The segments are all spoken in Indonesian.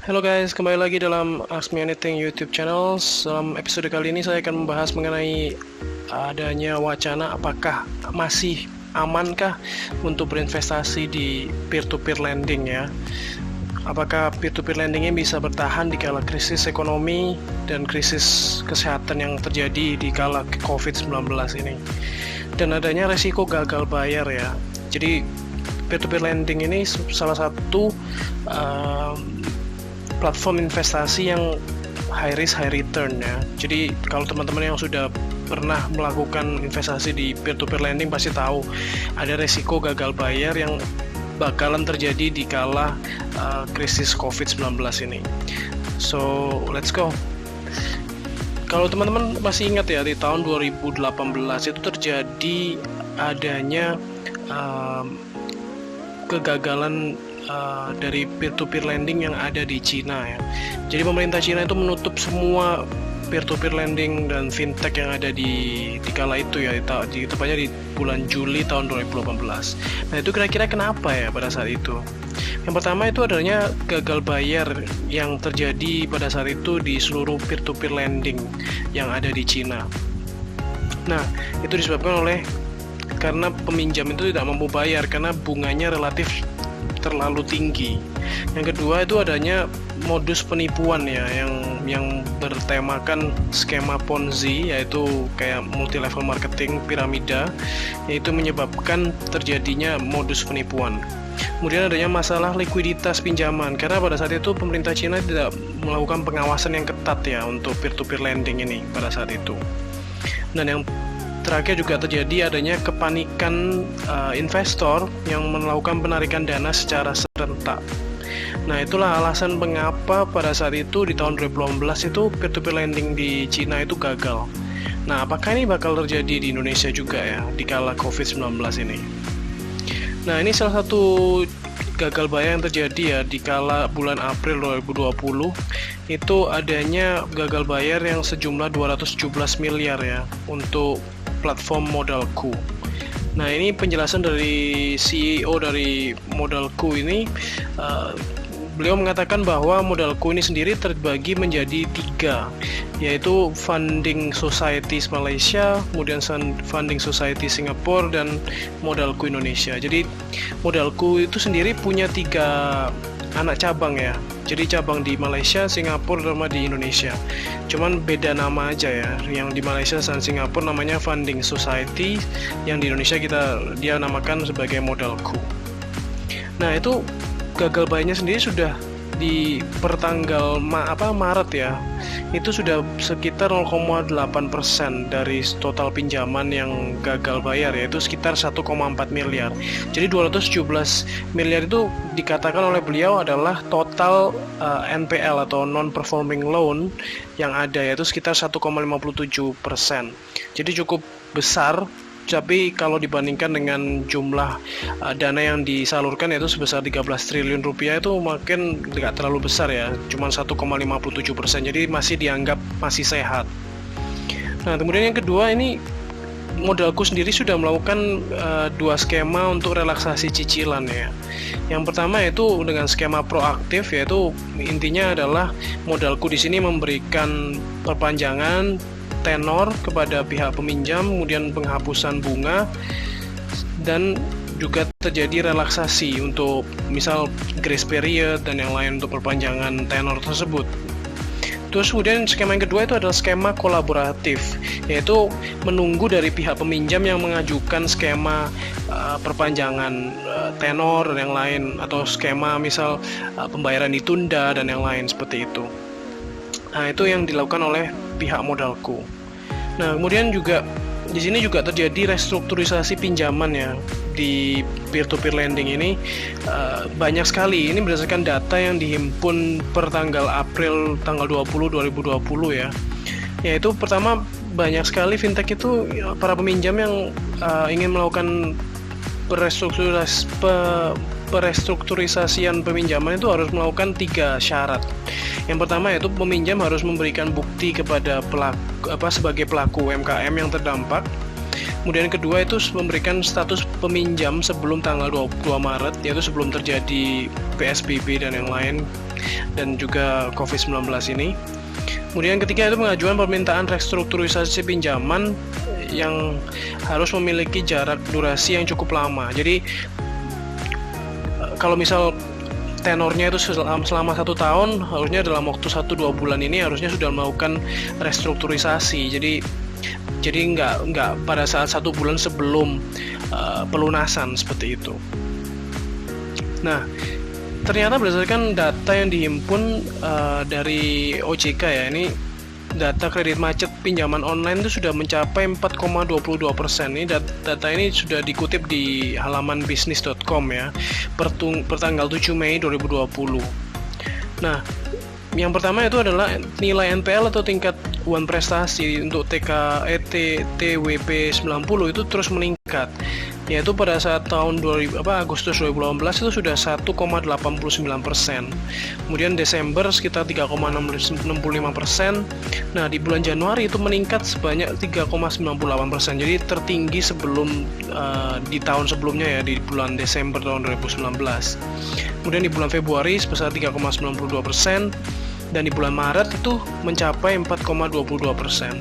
Halo guys, kembali lagi dalam Ask Me Anything YouTube channel. Dalam episode kali ini saya akan membahas mengenai adanya wacana apakah masih amankah untuk berinvestasi di peer-to-peer lending ya. Apakah peer-to-peer lending ini bisa bertahan di kala krisis ekonomi dan krisis kesehatan yang terjadi di kala COVID-19 ini. Dan adanya resiko gagal bayar ya. Jadi peer-to-peer lending ini salah satu platform investasi yang high risk high return ya. Jadi kalau teman-teman yang sudah pernah melakukan investasi di peer-to-peer lending pasti tahu ada resiko gagal bayar yang bakalan terjadi di kala krisis COVID-19 ini. So, let's go. Kalau teman-teman masih ingat ya, di tahun 2018 itu terjadi adanya kegagalan dari peer-to-peer lending yang ada di Cina ya. Jadi pemerintah Cina itu menutup semua peer-to-peer lending dan fintech yang ada di kala itu ya, tepatnya di bulan Juli tahun 2018. Nah itu kira-kira kenapa ya pada saat itu? Yang pertama itu adanya gagal bayar yang terjadi pada saat itu di seluruh peer-to-peer lending yang ada di Cina. Nah itu disebabkan karena peminjam itu tidak mampu bayar karena bunganya relatif terlalu tinggi. Yang kedua itu adanya modus penipuan ya yang bertemakan skema Ponzi, yaitu kayak multi level marketing piramida, yaitu menyebabkan terjadinya modus penipuan. Kemudian adanya masalah likuiditas pinjaman karena pada saat itu pemerintah Cina tidak melakukan pengawasan yang ketat ya untuk peer-to-peer lending ini pada saat itu. Dan yang terakhir juga terjadi adanya kepanikan investor yang melakukan penarikan dana secara serentak. Nah itulah alasan mengapa pada saat itu di tahun 2018 itu peer-to-peer lending di Cina itu gagal. Nah apakah ini bakal terjadi di Indonesia juga ya di kala COVID-19 ini? Nah ini salah satu gagal bayar yang terjadi ya di kala bulan April 2020 itu adanya gagal bayar yang sejumlah 217 miliar ya untuk platform Modalku. Nah ini penjelasan dari CEO dari Modalku ini. Beliau mengatakan bahwa Modalku ini sendiri terbagi menjadi 3, yaitu Funding Society Malaysia, kemudian Funding Society Singapura, dan Modalku Indonesia. Jadi Modalku itu sendiri punya 3 anak cabang ya. Jadi cabang di Malaysia, Singapura, sama di Indonesia. Cuman beda nama aja ya. Yang di Malaysia dan Singapura namanya Funding Society, yang di Indonesia dia namakan sebagai Modalku. Nah itu gagal bayarnya sendiri sudah di pertanggal Maret ya, itu sudah sekitar 0,8% dari total pinjaman yang gagal bayar, yaitu sekitar 1,4 miliar. Jadi 217 miliar itu dikatakan oleh beliau adalah total NPL atau non-performing loan yang ada, yaitu sekitar 1,57%. Jadi cukup besar. Tapi kalau dibandingkan dengan jumlah dana yang disalurkan yaitu sebesar 13 triliun rupiah itu makin tidak terlalu besar ya, cuma 1,57%, jadi masih dianggap masih sehat. Nah kemudian yang kedua ini Modalku sendiri sudah melakukan 2 skema untuk relaksasi cicilan ya. Yang pertama itu dengan skema proaktif, yaitu intinya adalah Modalku di sini memberikan perpanjangan tenor kepada pihak peminjam, kemudian penghapusan bunga, dan juga terjadi relaksasi untuk misal grace period dan yang lain untuk perpanjangan tenor tersebut. Terus kemudian skema yang kedua itu adalah skema kolaboratif, yaitu menunggu dari pihak peminjam yang mengajukan skema perpanjangan tenor dan yang lain, atau skema misal pembayaran ditunda dan yang lain seperti itu. Nah, itu yang dilakukan oleh pihak Modalku. Nah, kemudian juga di sini juga terjadi restrukturisasi pinjaman ya di peer-to-peer lending ini banyak sekali. Ini berdasarkan data yang dihimpun per tanggal April tanggal 20 2020 ya. Yaitu pertama banyak sekali fintech itu para peminjam yang ingin melakukan perestrukturisasian peminjaman itu harus melakukan 3 syarat. Yang pertama yaitu peminjam harus memberikan bukti kepada sebagai pelaku UMKM yang terdampak. Kemudian kedua itu memberikan status peminjam sebelum tanggal 22 Maret, yaitu sebelum terjadi PSBB dan yang lain. dan juga COVID-19 ini. Kemudian ketiga itu pengajuan permintaan restrukturisasi pinjaman yang harus memiliki jarak durasi yang cukup lama. Jadi kalau misal tenornya itu selama 1 tahun, harusnya dalam waktu 1-2 bulan ini harusnya sudah melakukan restrukturisasi. Jadi nggak pada saat 1 bulan sebelum pelunasan seperti itu. Nah, ternyata berdasarkan data yang dihimpun dari OJK ya, ini data kredit macet pinjaman online itu sudah mencapai 4,22%. Ini data ini sudah dikutip di halaman bisnis.com ya, per tanggal 7 Mei 2020. Nah, yang pertama itu adalah nilai NPL atau tingkat uang prestasi untuk TWP 90 itu terus meningkat, yaitu pada saat tahun Agustus 2018 itu sudah 1,89%. Kemudian Desember sekitar 3,65%. Nah, di bulan Januari itu meningkat sebanyak 3,98%. Jadi tertinggi sebelum di tahun sebelumnya ya, di bulan Desember tahun 2019. Kemudian di bulan Februari sebesar 3,92%. Dan di bulan Maret itu mencapai 4,22%.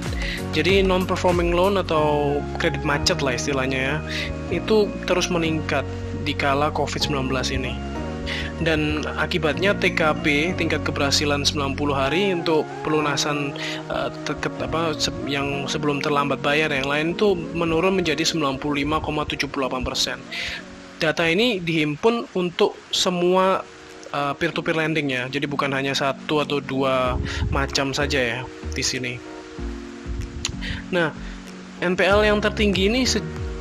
Jadi non-performing loan atau kredit macet lah istilahnya ya, itu terus meningkat di kala COVID-19 ini. Dan akibatnya TKB, tingkat keberhasilan 90 hari untuk pelunasan yang sebelum terlambat bayar yang lain itu menurun menjadi 95,78%. Data ini dihimpun untuk semua peer-to-peer lending ya, jadi bukan hanya 1 atau 2 macam saja ya di sini. Nah, NPL yang tertinggi ini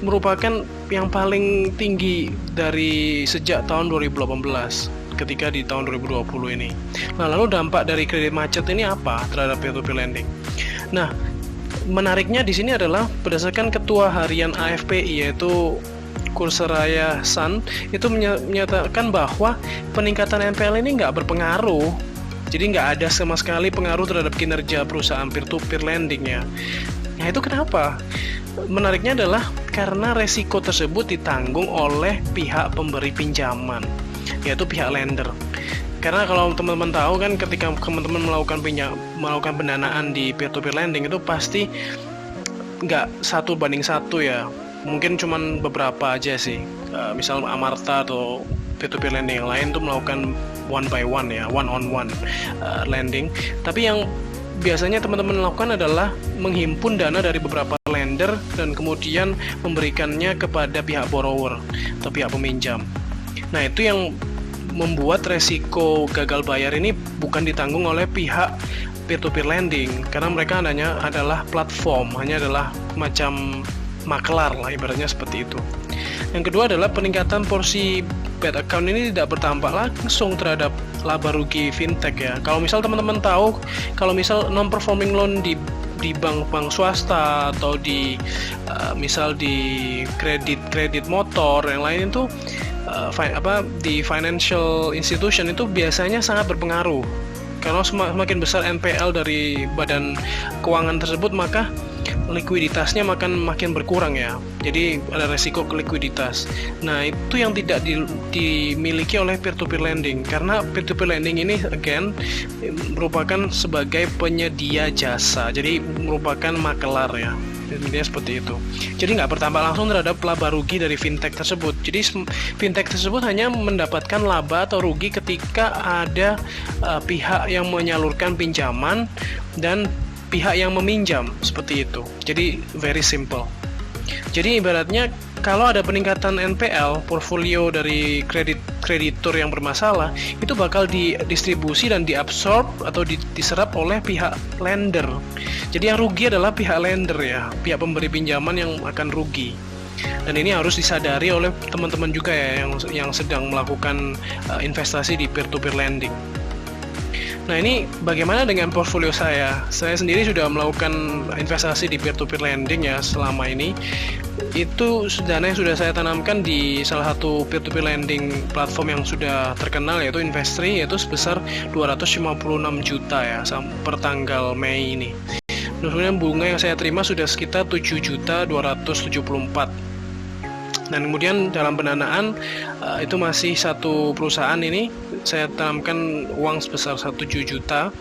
merupakan yang paling tinggi dari sejak tahun 2018 ketika di tahun 2020 ini. Nah, lalu dampak dari kredit macet ini apa terhadap peer-to-peer lending? Nah, menariknya di sini adalah berdasarkan Ketua Harian AFPI yaitu Kurseraya San itu menyatakan bahwa peningkatan NPL ini nggak berpengaruh, jadi nggak ada sama sekali pengaruh terhadap kinerja perusahaan peer-to-peer lending ya. Nah, itu kenapa? Menariknya adalah karena resiko tersebut ditanggung oleh pihak pemberi pinjaman, yaitu pihak lender. Karena kalau teman-teman tahu kan, ketika teman-teman melakukan pendanaan di peer-to-peer lending itu pasti nggak 1:1 ya. Mungkin cuman beberapa aja sih, misal Amarta atau peer-to-peer lending yang lain tuh melakukan one by one ya, one on one lending. Tapi yang biasanya teman-teman lakukan adalah menghimpun dana dari beberapa lender dan kemudian memberikannya kepada pihak borrower atau pihak peminjam. Nah, itu yang membuat resiko gagal bayar ini bukan ditanggung oleh pihak peer-to-peer lending, karena mereka hanya adalah platform, hanya adalah macam makelar lah ibaratnya seperti itu. Yang kedua adalah peningkatan porsi bad account ini tidak berdampak langsung terhadap laba rugi fintech ya. Kalau misal teman-teman tahu, kalau misal non performing loan di bank swasta atau di misal di kredit motor yang lain itu di financial institution itu biasanya sangat berpengaruh. Karena semakin besar NPL dari badan keuangan tersebut, maka likuiditasnya makin berkurang ya. Jadi ada resiko ke likuiditas. Nah, itu yang tidak dimiliki oleh peer-to-peer lending, karena peer-to-peer lending ini again merupakan sebagai penyedia jasa, jadi merupakan makelar ya. Intinya seperti itu. Jadi nggak berdampak langsung terhadap laba rugi dari fintech tersebut. Jadi fintech tersebut hanya mendapatkan laba atau rugi ketika ada pihak yang menyalurkan pinjaman dan pihak yang meminjam, seperti itu. Jadi very simple. Jadi ibaratnya kalau ada peningkatan NPL, portfolio dari kreditur yang bermasalah, itu bakal didistribusi dan diabsorb atau diserap oleh pihak lender. Jadi yang rugi adalah pihak lender ya, pihak pemberi pinjaman yang akan rugi. Dan ini harus disadari oleh teman-teman juga ya yang sedang melakukan investasi di peer-to-peer lending. Nah, ini bagaimana dengan portfolio saya? Saya sendiri sudah melakukan investasi di peer-to-peer lending ya selama ini. Itu dana yang sudah saya tanamkan di salah satu peer-to-peer lending platform yang sudah terkenal yaitu Investri, yaitu sebesar 256 juta ya per tanggal Mei ini. Kemudian bunga yang saya terima sudah sekitar 7.274. Dan kemudian dalam pendanaan itu masih satu perusahaan ini saya tanamkan uang sebesar 1 juta,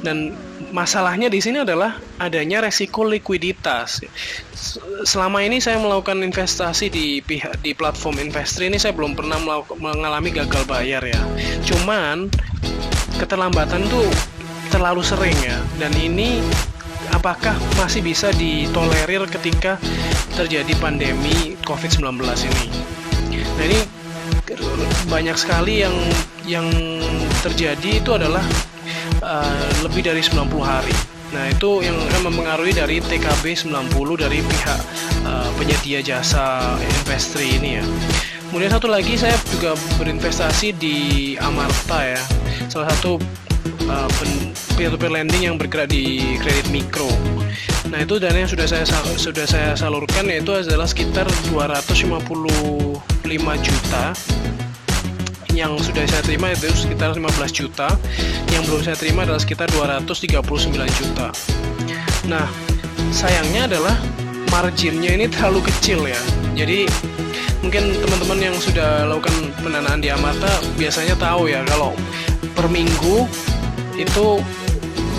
dan masalahnya di sini adalah adanya resiko likuiditas. Selama ini saya melakukan investasi di platform Investri ini, saya belum pernah mengalami gagal bayar ya. Cuman keterlambatan tuh terlalu sering ya, dan ini apakah masih bisa ditolerir ketika terjadi pandemi COVID-19 ini? Nah, ini banyak sekali yang terjadi itu adalah lebih dari 90 hari. Nah, itu yang akan mempengaruhi dari TKB 90 dari pihak penyedia jasa Investri ini ya. Kemudian satu lagi, saya juga berinvestasi di Amarta ya, salah satu peer-to-peer lending yang bergerak di kredit mikro. Nah, itu dana yang sudah saya salurkan yaitu adalah sekitar 255 juta. Yang sudah saya terima itu sekitar 15 juta. Yang belum saya terima adalah sekitar 239 juta. Nah, sayangnya adalah marginnya ini terlalu kecil ya. Jadi mungkin teman-teman yang sudah lakukan pendanaan di Amarta biasanya tahu ya, kalau per minggu itu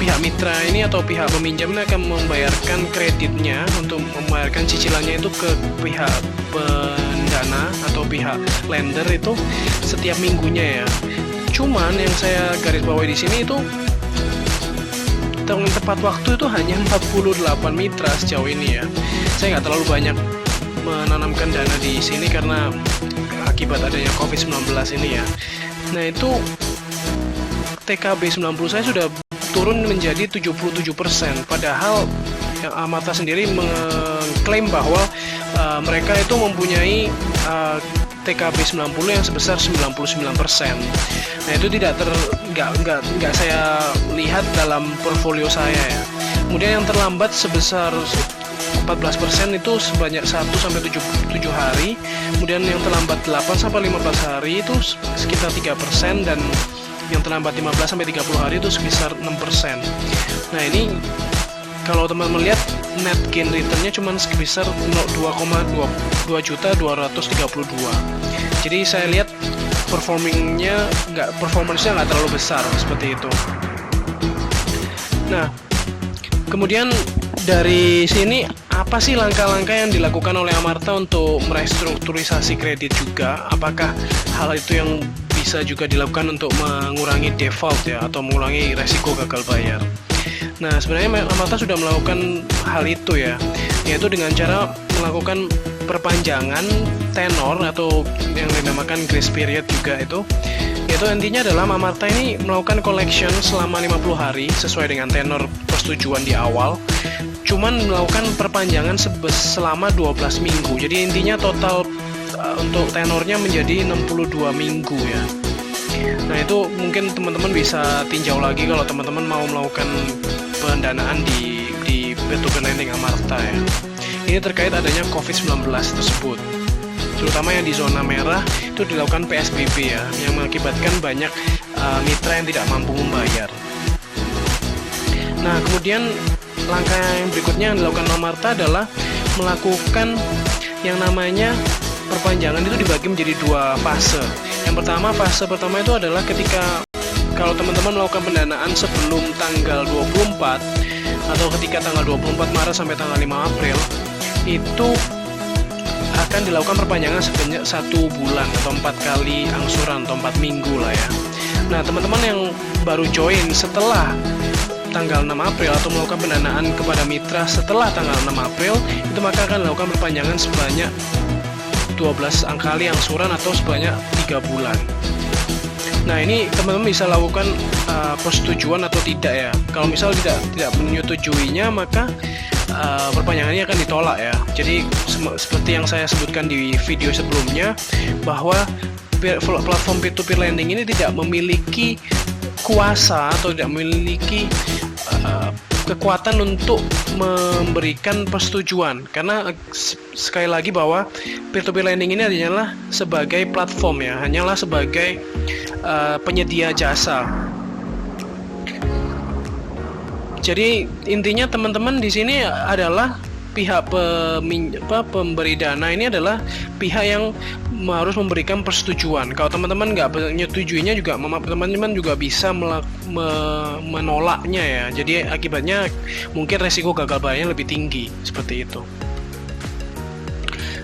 pihak mitra ini atau pihak peminjam ini akan membayarkan kreditnya untuk membayarkan cicilannya itu ke pihak pendana atau pihak lender itu setiap minggunya ya. Cuman yang saya garis bawahi di sini itu tepat waktu itu hanya 48 mitra sejauh ini ya. Saya nggak terlalu banyak menanamkan dana di sini karena akibat adanya COVID-19 ini ya. Nah, itu TKB 90 saya sudah turun menjadi 77%, padahal Amarta sendiri mengklaim bahwa mereka itu mempunyai TKB 90 yang sebesar 99%. Nah, itu nggak saya lihat dalam portfolio saya ya. Kemudian yang terlambat sebesar 14% itu sebanyak 1-7 hari. Kemudian yang terlambat 8-15 hari itu sekitar 3%, dan yang terlambat 15-30 hari itu sekitar 6%. Nah, ini kalau teman-teman lihat net gain return-nya cuma sebesar 2,2 juta 232. Jadi saya lihat performance-nya nggak terlalu besar seperti itu. Nah, kemudian dari sini apa sih langkah-langkah yang dilakukan oleh Amarta untuk merestrukturisasi kredit juga? Apakah hal itu yang bisa juga dilakukan untuk mengurangi default ya, atau mengurangi resiko gagal bayar? Nah, sebenarnya Amarta sudah melakukan hal itu ya, yaitu dengan cara melakukan perpanjangan tenor atau yang dinamakan grace period juga itu. Yaitu intinya adalah Amarta ini melakukan collection selama 50 hari sesuai dengan tenor persetujuan di awal, cuman melakukan perpanjangan selama 12 minggu. Jadi intinya total untuk tenornya menjadi 62 minggu ya. Nah, itu mungkin teman-teman bisa tinjau lagi kalau teman-teman mau melakukan pendanaan di peer-to-peer lending Amarta ya. Ini terkait adanya COVID-19 tersebut, terutama yang di zona merah itu dilakukan PSBB ya, yang mengakibatkan banyak mitra yang tidak mampu membayar. Nah, kemudian langkah yang berikutnya yang dilakukan Amarta adalah melakukan yang namanya perpanjangan itu dibagi menjadi 2 fase. Yang pertama, fase pertama itu adalah ketika kalau teman-teman melakukan pendanaan sebelum tanggal 24 atau ketika tanggal 24 Maret sampai tanggal 5 April itu akan dilakukan perpanjangan sebanyak 1 bulan atau 4 kali angsuran atau 4 minggu lah ya. Nah, teman-teman yang baru join setelah tanggal 6 April atau melakukan pendanaan kepada mitra setelah tanggal 6 April itu maka akan dilakukan perpanjangan sebanyak 12 kali angsuran atau sebanyak 3 bulan. Nah, ini teman-teman bisa lakukan persetujuan atau tidak ya. Kalau misal tidak menyetujuinya maka perpanjangannya akan ditolak ya. Jadi seperti yang saya sebutkan di video sebelumnya bahwa platform peer-to-peer lending ini tidak memiliki kuasa atau tidak memiliki kekuatan untuk memberikan persetujuan, karena sekali lagi bahwa peer-to-peer lending ini hanyalah sebagai platform ya, hanyalah sebagai penyedia jasa. Jadi intinya teman-teman di sini adalah pihak pemberi dana ini adalah pihak yang harus memberikan persetujuan. Kalau teman-teman nggak menyetujuinya juga, teman-teman juga bisa menolaknya ya. Jadi akibatnya mungkin resiko gagal bayarnya lebih tinggi, seperti itu.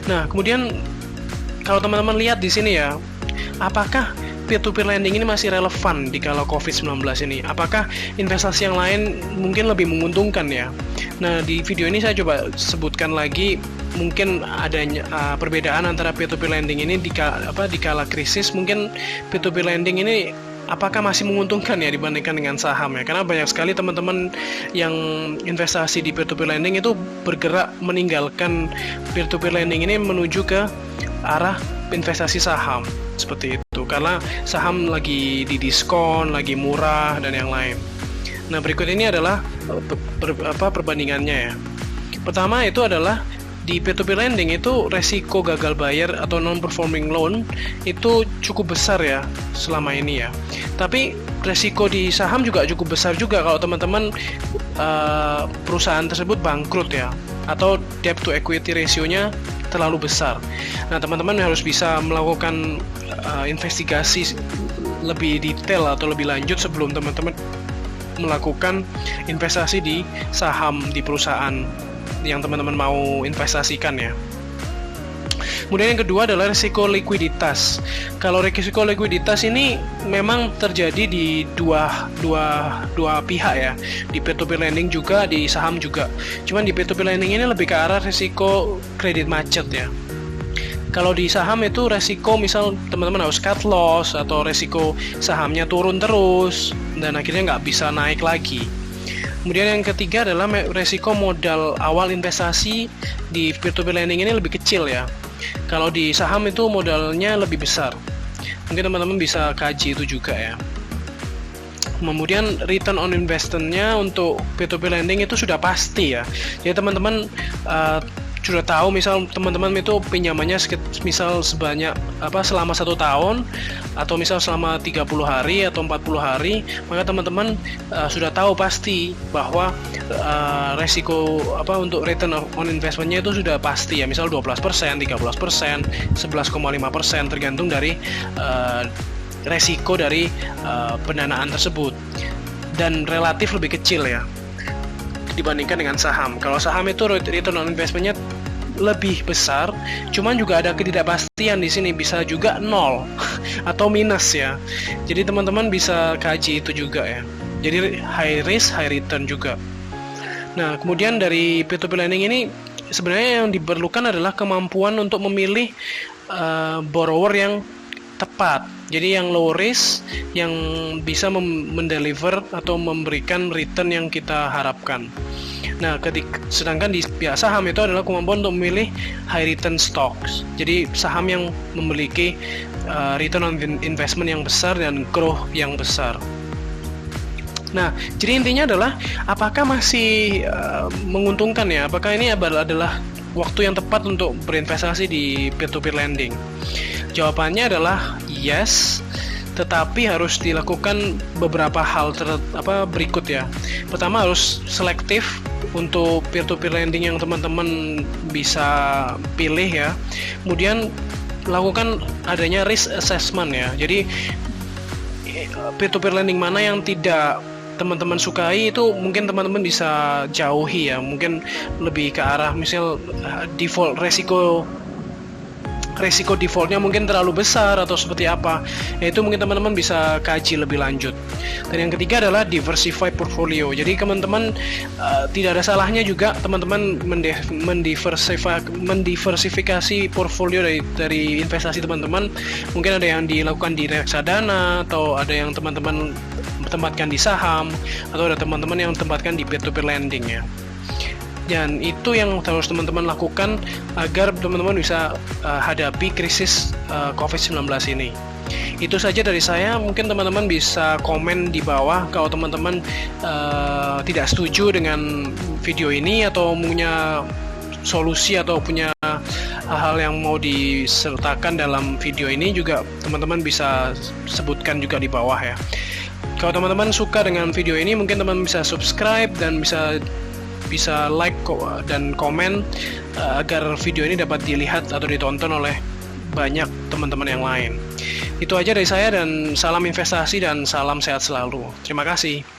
Nah, kemudian kalau teman-teman lihat di sini ya, apakah peer-to-peer lending ini masih relevan di kala COVID-19 ini? Apakah investasi yang lain mungkin lebih menguntungkan ya? Nah, di video ini saya coba sebutkan lagi mungkin adanya perbedaan antara peer-to-peer lending ini di kala krisis. Mungkin peer-to-peer lending ini apakah masih menguntungkan ya dibandingkan dengan saham ya? Karena banyak sekali teman-teman yang investasi di peer-to-peer lending itu bergerak meninggalkan peer-to-peer lending ini menuju ke arah investasi saham, seperti itu, karena saham lagi didiskon, lagi murah, dan yang lain. Nah, berikut ini adalah perbandingannya ya. Pertama itu adalah di peer-to-peer lending itu resiko gagal bayar atau non-performing loan itu cukup besar ya selama ini ya. Tapi resiko di saham juga cukup besar juga kalau teman-teman perusahaan tersebut bangkrut ya, atau debt to equity ratio-nya terlalu besar. Nah, teman-teman harus bisa melakukan investigasi lebih detail atau lebih lanjut sebelum teman-teman melakukan investasi di saham di perusahaan yang teman-teman mau investasikan ya. Kemudian yang kedua adalah risiko likuiditas. Kalau risiko likuiditas ini memang terjadi di dua pihak ya, di peer-to-peer lending juga, di saham juga. Cuman di peer-to-peer lending ini lebih ke arah risiko kredit macet ya. Kalau di saham itu resiko misal teman-teman harus cut loss, atau resiko sahamnya turun terus dan akhirnya nggak bisa naik lagi. Kemudian yang ketiga adalah resiko modal awal investasi di peer-to-peer lending ini lebih kecil ya. Kalau di saham itu modalnya lebih besar. Mungkin teman-teman bisa kaji itu juga ya. Kemudian return on investment-nya untuk peer-to-peer lending itu sudah pasti ya. Jadi teman-teman sudah tahu misal teman-teman itu pinjamannya misal sebanyak selama 1 tahun, atau misal selama 30 hari atau 40 hari, maka teman-teman sudah tahu pasti bahwa resiko untuk return on investment-nya itu sudah pasti ya, misal 12%, 13%, 11,5% tergantung dari resiko dari pendanaan tersebut, dan relatif lebih kecil ya dibandingkan dengan saham. Kalau saham itu return on investment-nya lebih besar, cuman juga ada ketidakpastian di sini, bisa juga 0 atau minus ya. Jadi teman-teman bisa kaji itu juga ya. Jadi high risk, high return juga. Nah, kemudian dari peer-to-peer lending ini sebenarnya yang diperlukan adalah kemampuan untuk memilih borrower yang tepat. Jadi yang low risk, yang bisa mendeliver atau memberikan return yang kita harapkan. Nah, sedangkan di pihak saham itu adalah kemampuan untuk memilih high return stocks. Jadi saham yang memiliki return on investment yang besar dan growth yang besar. Nah, jadi intinya adalah apakah masih menguntungkan ya? Apakah ini adalah waktu yang tepat untuk berinvestasi di peer-to-peer lending? Jawabannya adalah yes, tetapi harus dilakukan beberapa hal berikut ya. Pertama, harus selektif untuk peer-to-peer lending yang teman-teman bisa pilih ya. Kemudian lakukan adanya risk assessment ya. Jadi peer-to-peer lending mana yang tidak teman-teman sukai itu mungkin teman-teman bisa jauhi ya. Mungkin lebih ke arah misal default resiko defaultnya mungkin terlalu besar atau seperti apa, itu mungkin teman-teman bisa kaji lebih lanjut. Dan yang ketiga adalah diversify portfolio. Jadi teman-teman tidak ada salahnya juga teman-teman mendiversifikasi portfolio dari investasi teman-teman. Mungkin ada yang dilakukan di reksadana, atau ada yang teman-teman tempatkan di saham, atau ada teman-teman yang tempatkan di peer-to-peer lending ya. Dan itu yang harus teman-teman lakukan agar teman-teman bisa hadapi krisis COVID-19 ini. Itu saja dari saya. Mungkin teman-teman bisa komen di bawah kalau teman-teman tidak setuju dengan video ini, atau punya solusi atau punya hal yang mau disertakan dalam video ini, juga teman-teman bisa sebutkan juga di bawah ya. Kalau teman-teman suka dengan video ini, mungkin teman-teman bisa subscribe dan bisa bisa like dan komen agar video ini dapat dilihat atau ditonton oleh banyak teman-teman yang lain. Itu aja dari saya, dan salam investasi dan salam sehat selalu. Terima kasih.